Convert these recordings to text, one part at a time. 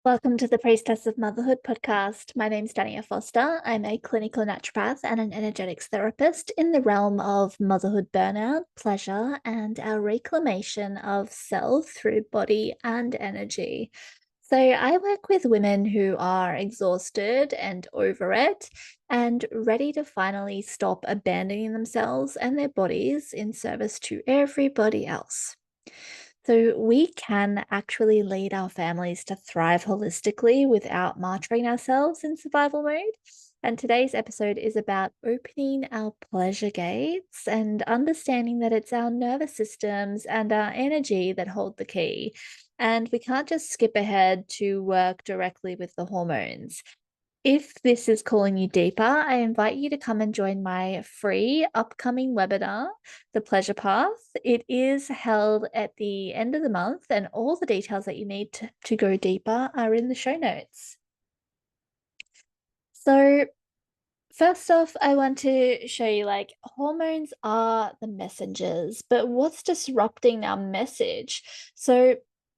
Welcome to the Priestess of Motherhood podcast. My name's Dania Foster. I'm a clinical naturopath and an energetics therapist in the realm of motherhood burnout, pleasure, and our reclamation of self through body and energy. So, I work with women who are exhausted and over it and ready to finally stop abandoning themselves and their bodies in service to everybody else. So we can actually lead our families to thrive holistically without martyring ourselves in survival mode. And today's episode is about opening our pleasure gates and understanding that it's our nervous systems and our energy that hold the key. And we can't just skip ahead to work directly with the hormones. If this is calling you deeper, I invite you to come and join my free upcoming webinar, The Pleasure Path. It is held at the end of the month, and all the details that you need to go deeper are in the show notes. So, first off, I want to show you hormones are the messengers, but what's disrupting our message? So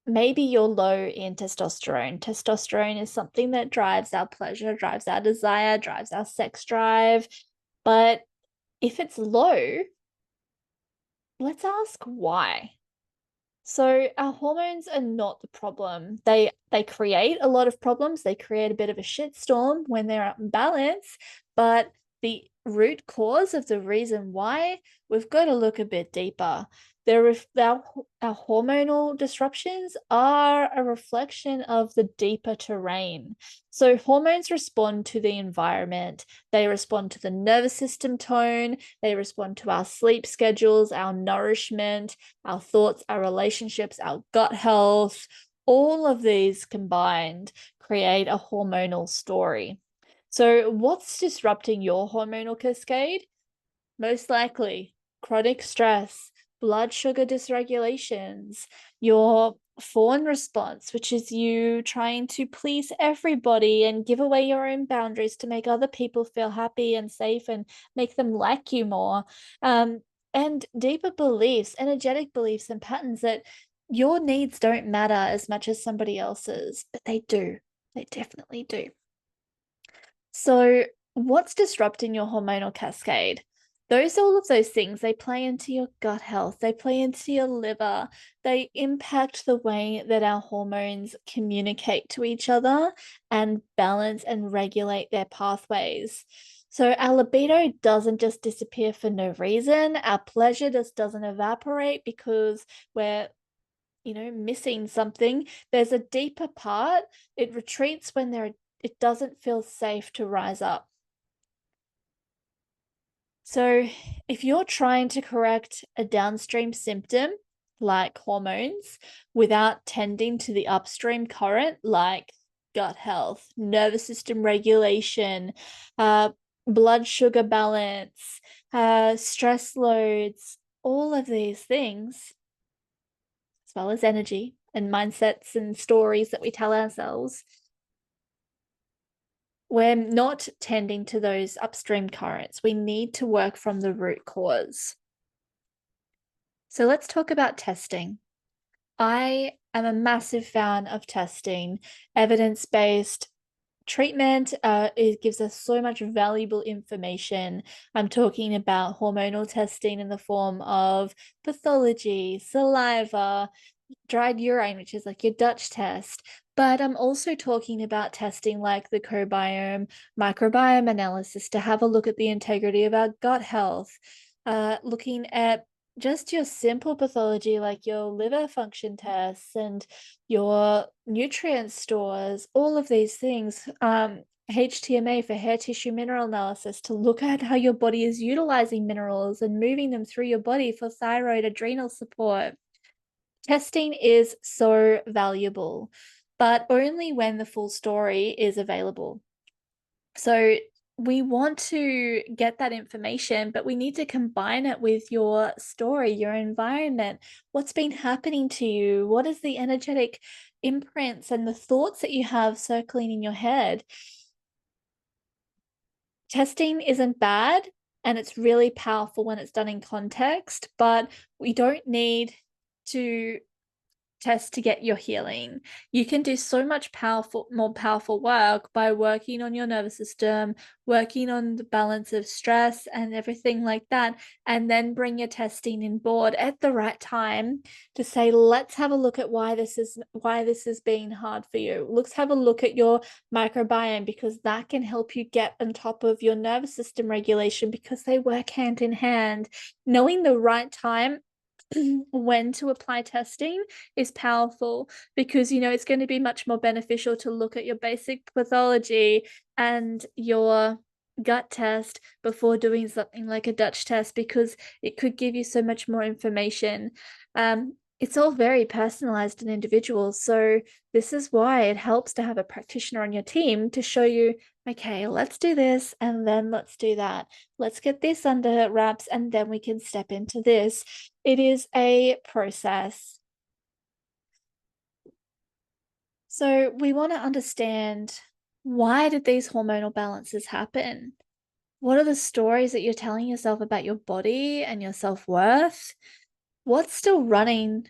maybe you're low in testosterone. Testosterone is something that drives our pleasure, drives our desire, drives our sex drive. But if it's low, let's ask why. So our hormones are not the problem. They create a lot of problems. They create a bit of a shitstorm when they're out in balance, but the root cause of the reason why, we've got to look a bit deeper. Our hormonal disruptions are a reflection of the deeper terrain. So hormones respond to the environment. They respond to the nervous system tone. They respond to our sleep schedules, our nourishment, our thoughts, our relationships, our gut health. All of these combined create a hormonal story. So, what's disrupting your hormonal cascade? Most likely chronic stress, blood sugar dysregulations, your fawn response, which is you trying to please everybody and give away your own boundaries to make other people feel happy and safe and make them like you more. And deeper beliefs, energetic beliefs, and patterns that your needs don't matter as much as somebody else's, but they do. They definitely do. So, what's disrupting your hormonal cascade? All of those things, they play into your gut health, they play into your liver, they impact the way that our hormones communicate to each other and balance and regulate their pathways. So, our libido doesn't just disappear for no reason. Our pleasure just doesn't evaporate because we're missing something. There's a deeper part. It retreats when it doesn't feel safe to rise up. So, if you're trying to correct a downstream symptom like hormones without tending to the upstream current like gut health, nervous system regulation, blood sugar balance, stress loads, all of these things, as well as energy and mindsets and stories that we tell ourselves, we're not tending to those upstream currents. We need to work from the root cause. So let's talk about testing. I am a massive fan of testing. Evidence-based treatment, it gives us so much valuable information. I'm talking about hormonal testing in the form of pathology, saliva, dried urine, which is like your Dutch test. But I'm also talking about testing like the cobiome, microbiome analysis to have a look at the integrity of our gut health, looking at just your simple pathology like your liver function tests and your nutrient stores, all of these things. HTMA for hair tissue mineral analysis to look at how your body is utilizing minerals and moving them through your body for thyroid, adrenal support. Testing is so valuable, but only when the full story is available. So we want to get that information, but we need to combine it with your story, your environment, what's been happening to you, what is the energetic imprints and the thoughts that you have circling in your head. Testing isn't bad, and it's really powerful when it's done in context, but we don't need to test to get your healing. You can do so much more powerful work by working on your nervous system, working on the balance of stress and everything like that, and then bring your testing in board at the right time to say, let's have a look at why this is being hard for you. Let's have a look at your microbiome, because that can help you get on top of your nervous system regulation, because they work hand in hand. Knowing the right time when to apply testing is powerful, because it's going to be much more beneficial to look at your basic pathology and your gut test before doing something like a Dutch test, because it could give you so much more information. It's all very personalized and individual, so this is why it helps to have a practitioner on your team to show you, okay, let's do this and then let's do that. Let's get this under wraps and then we can step into this. It is a process. So we want to understand, why did these hormonal balances happen? What are the stories that you're telling yourself about your body and your self-worth? What's still running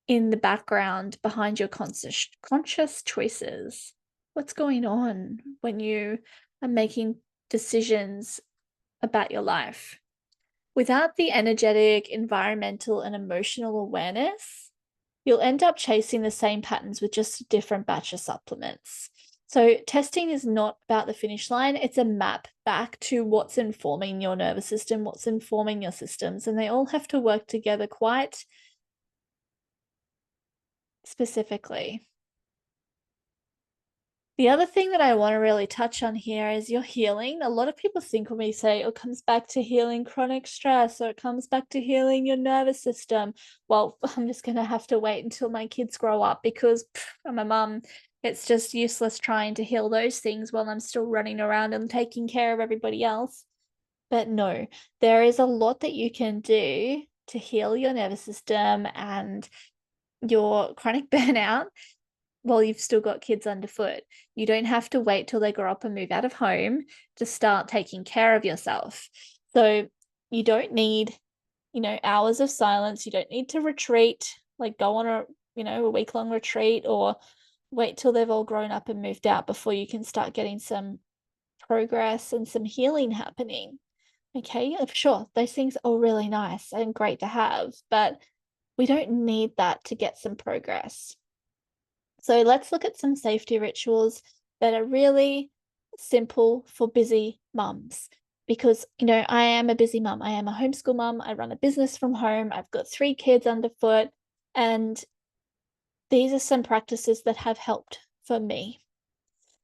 in the background behind your conscious choices? What's going on when you are making decisions about your life? Without the energetic, environmental, and emotional awareness, you'll end up chasing the same patterns with just a different batch of supplements. So, testing is not about the finish line, it's a map back to what's informing your nervous system, what's informing your systems, and they all have to work together quite specifically. The other thing that I want to really touch on here is your healing. A lot of people think when we say it comes back to healing chronic stress, or it comes back to healing your nervous system. Well, I'm just going to have to wait until my kids grow up, because I'm a mum. It's just useless trying to heal those things while I'm still running around and taking care of everybody else. But no, there is a lot that you can do to heal your nervous system and your chronic burnout while you've still got kids underfoot. You don't have to wait till they grow up and move out of home to start taking care of yourself. So you don't need, hours of silence. You don't need to retreat, like go on a week-long retreat, or wait till they've all grown up and moved out before you can start getting some progress and some healing happening. Okay, sure, those things are really nice and great to have, but we don't need that to get some progress. So let's look at some safety rituals that are really simple for busy mums. Because, I am a busy mum. I am a homeschool mum. I run a business from home. I've got 3 kids underfoot. And these are some practices that have helped for me.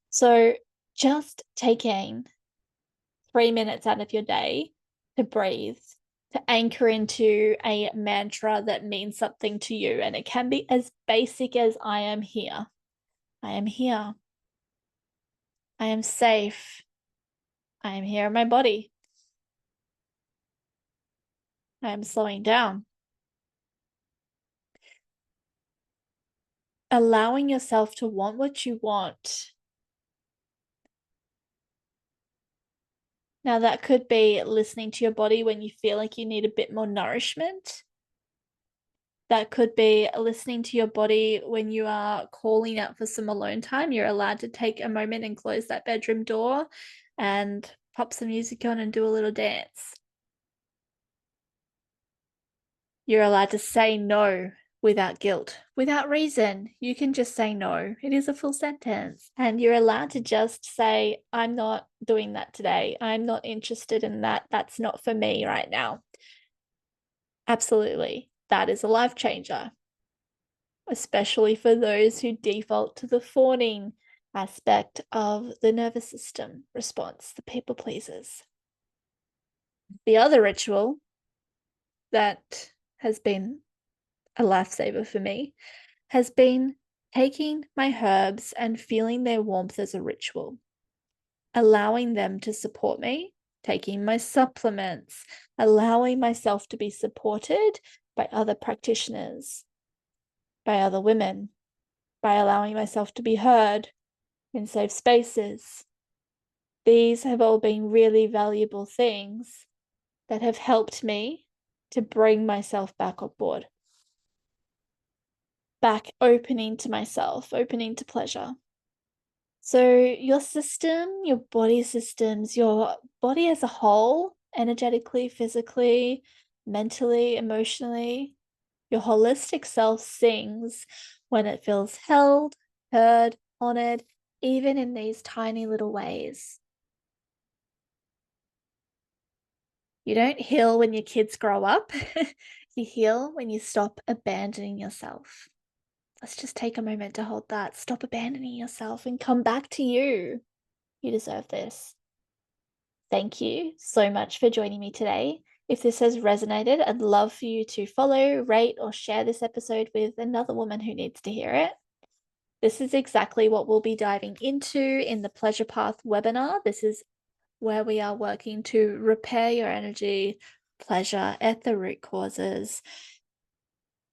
So just taking 3 minutes out of your day to breathe, to anchor into a mantra that means something to you. And it can be as basic as, I am here. I am here. I am safe. I am here in my body. I am slowing down. Allowing yourself to want what you want. Now, that could be listening to your body when you feel like you need a bit more nourishment. That could be listening to your body when you are calling out for some alone time. You're allowed to take a moment and close that bedroom door and pop some music on and do a little dance. You're allowed to say no without guilt, without reason. You can just say no. It is a full sentence. And you're allowed to just say, I'm not doing that today. I'm not interested in that. That's not for me right now. Absolutely. That is a life changer, especially for those who default to the fawning aspect of the nervous system response, the people pleasers. The other ritual that has been a lifesaver for me has been taking my herbs and feeling their warmth as a ritual, allowing them to support me, taking my supplements, allowing myself to be supported by other practitioners, by other women, by allowing myself to be heard in safe spaces. These have all been really valuable things that have helped me to bring myself back on board. back opening to myself, opening to pleasure. So, your system, your body systems, your body as a whole, energetically, physically, mentally, emotionally, your holistic self sings when it feels held, heard, honored, even in these tiny little ways. You don't heal when your kids grow up, you heal when you stop abandoning yourself. Let's just take a moment to hold that. Stop abandoning yourself and come back to you. You deserve this. Thank you so much for joining me today. If this has resonated, I'd love for you to follow, rate, or share this episode with another woman who needs to hear it. This is exactly what we'll be diving into in the Pleasure Path webinar. This is where we are working to repair your energy, pleasure at the root causes.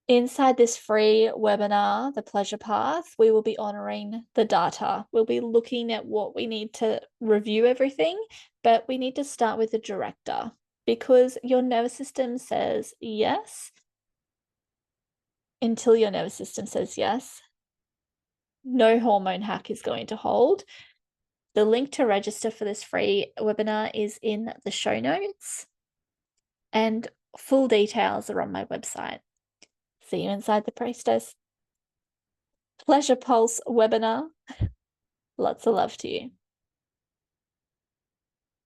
Inside this free webinar, The Pleasure Path, we will be honoring the data. We'll be looking at what we need to review everything, but we need to start with the director because your nervous system says yes. Until your nervous system says yes, no hormone hack is going to hold. The link to register for this free webinar is in the show notes, and full details are on my website. See you inside the Priestess Pleasure Pulse webinar. Lots of love to you.